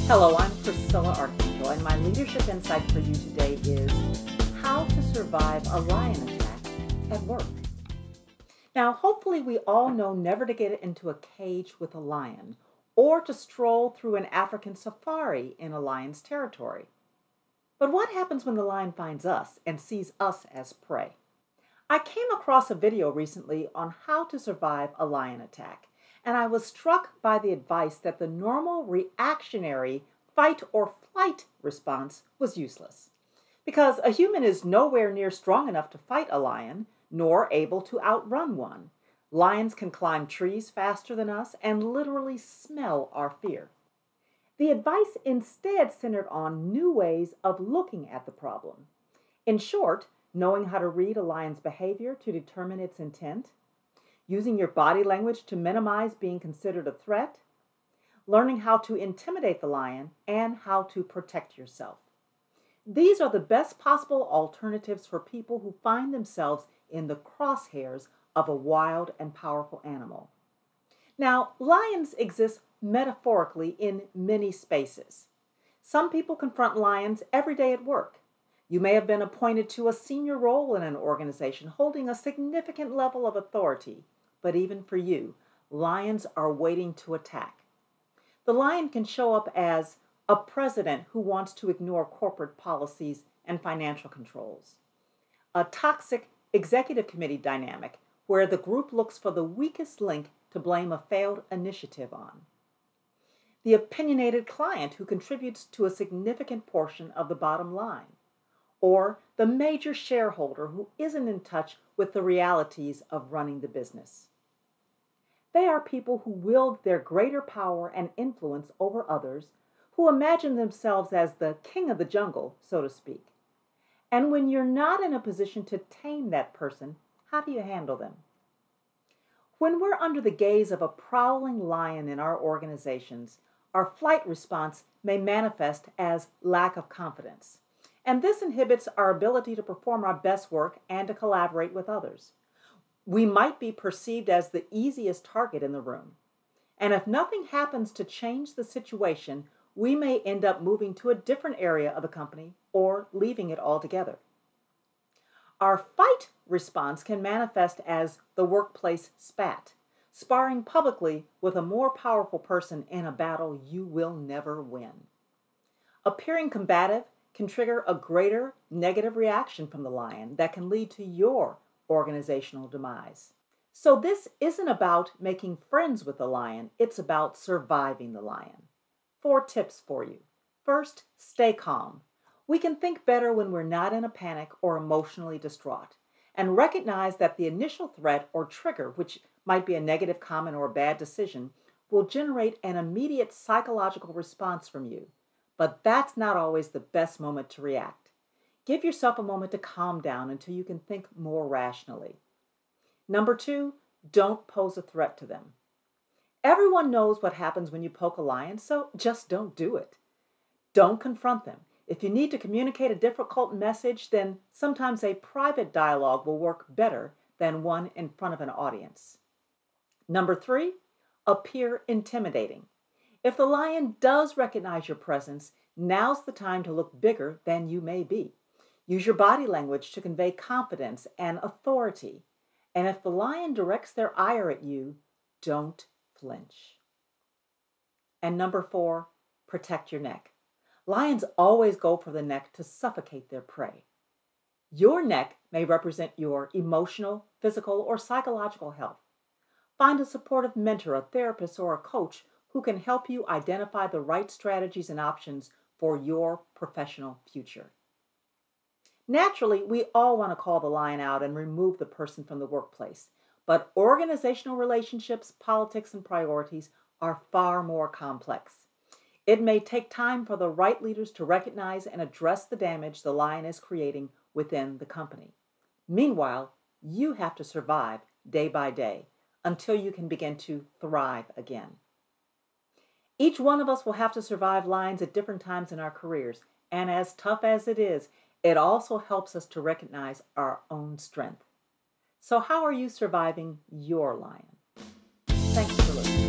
Hello, I'm Priscilla Archangel, and my leadership insight for you today is how to survive a lion attack at work. Now, hopefully we all know never to get into a cage with a lion or to stroll through an African safari in a lion's territory. But what happens when the lion finds us and sees us as prey? I came across a video recently on how to survive a lion attack, and I was struck by the advice that the normal reactionary fight or flight response was useless, because a human is nowhere near strong enough to fight a lion, nor able to outrun one. Lions can climb trees faster than us and literally smell our fear. The advice instead centered on new ways of looking at the problem. In short, knowing how to read a lion's behavior to determine its intent, using your body language to minimize being considered a threat, learning how to intimidate the lion, and how to protect yourself. These are the best possible alternatives for people who find themselves in the crosshairs of a wild and powerful animal. Now, lions exist metaphorically in many spaces. Some people confront lions every day at work. You may have been appointed to a senior role in an organization holding a significant level of authority. But even for you, lions are waiting to attack. The lion can show up as a president who wants to ignore corporate policies and financial controls, a toxic executive committee dynamic where the group looks for the weakest link to blame a failed initiative on, the opinionated client who contributes to a significant portion of the bottom line, or the major shareholder who isn't in touch with the realities of running the business. They are people who wield their greater power and influence over others, who imagine themselves as the king of the jungle, so to speak. And when you're not in a position to tame that person, how do you handle them? When we're under the gaze of a prowling lion in our organizations, our flight response may manifest as lack of confidence. And this inhibits our ability to perform our best work and to collaborate with others. We might be perceived as the easiest target in the room. And if nothing happens to change the situation, we may end up moving to a different area of the company or leaving it altogether. Our fight response can manifest as the workplace spat, sparring publicly with a more powerful person in a battle you will never win. Appearing combative can trigger a greater negative reaction from the lion that can lead to your organizational demise. So this isn't about making friends with the lion, it's about surviving the lion. 4 tips for you. First, stay calm. We can think better when we're not in a panic or emotionally distraught, and recognize that the initial threat or trigger, which might be a negative comment or a bad decision, will generate an immediate psychological response from you. But that's not always the best moment to react. Give yourself a moment to calm down until you can think more rationally. Number 2, don't pose a threat to them. Everyone knows what happens when you poke a lion, so just don't do it. Don't confront them. If you need to communicate a difficult message, then sometimes a private dialogue will work better than one in front of an audience. Number 3, appear intimidating. If the lion does recognize your presence, now's the time to look bigger than you may be. Use your body language to convey confidence and authority. And if the lion directs their ire at you, don't flinch. And number 4, protect your neck. Lions always go for the neck to suffocate their prey. Your neck may represent your emotional, physical, or psychological health. Find a supportive mentor, a therapist, or a coach who can help you identify the right strategies and options for your professional future. Naturally, we all want to call the lion out and remove the person from the workplace, but organizational relationships, politics, and priorities are far more complex. It may take time for the right leaders to recognize and address the damage the lion is creating within the company. Meanwhile, you have to survive day by day until you can begin to thrive again. Each one of us will have to survive lions at different times in our careers, and as tough as it is, it also helps us to recognize our own strength. So how are you surviving your lion? Thanks for listening.